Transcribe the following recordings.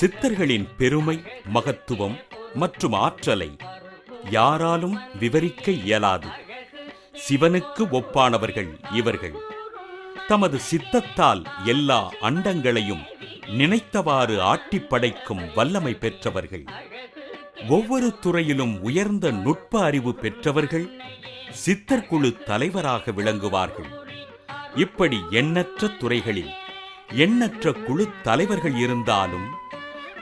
சித்தர்களின் பெருமை, மகத்துவம் மற்றும் ஆற்றலை யாராலும் விவரிக்க இயலாது. சிவனுக்கு ஒப்பானவர்கள் இவர்கள். தமது சித்தத்தால் எல்லா அண்டங்களையும் நினைத்தவாறு ஆட்டிப் படைக்கும் வல்லமை பெற்றவர்கள். ஒவ்வொரு துறையிலும் உயர்ந்த நுட்ப அறிவு பெற்றவர்கள் சித்தர்குழு தலைவராக விளங்குவார்கள். இப்படி எண்ணற்ற துறைகளில் எண்ணற்ற குழு தலைவர்கள் இருந்தாலும்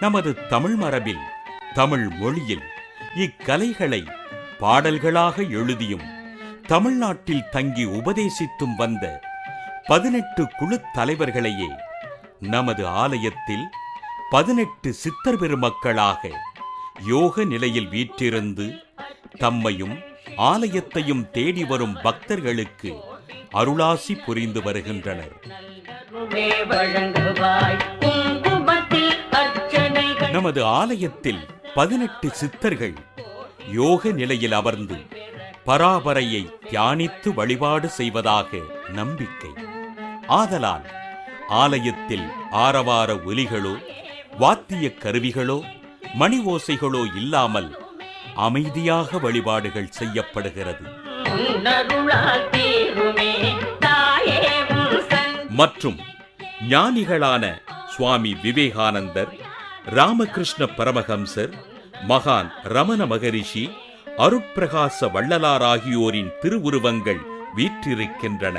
நமது தமிழ் மரபில், தமிழ் மொழியில் இக்கலைகளை பாடல்களாக எழுதியும் தமிழ்நாட்டில் தங்கி உபதேசித்தும் வந்த 18 குழு தலைவர்களையே நமது ஆலயத்தில் 18 சித்தர் பெருமக்களாக யோக நிலையில் வீற்றிருந்து தம்மையும் ஆலயத்தையும் தேடி வரும் பக்தர்களுக்கு அருளாசி புரிந்து வருகின்றனர். நமது ஆலயத்தில் 18 சித்தர்கள் யோக நிலையில் அமர்ந்து பராபரையை தியானித்து வழிபாடு செய்வதாக நம்பிக்கை. ஆதலால் ஆலயத்தில் ஆரவார ஒலிகளோ, வாத்திய கருவிகளோ, மணி ஓசைகளோ இல்லாமல் அமைதியாக வழிபாடுகள் செய்யப்படுகிறது. மற்றும் ஞானிகளான சுவாமி விவேகானந்தர், ராமகிருஷ்ண பரமஹம்சர், மகான் ரமண மகரிஷி, அருட்பிரகாச வள்ளலார் ஆகியோரின் திருவுருவங்கள் வீற்றிருக்கின்றன.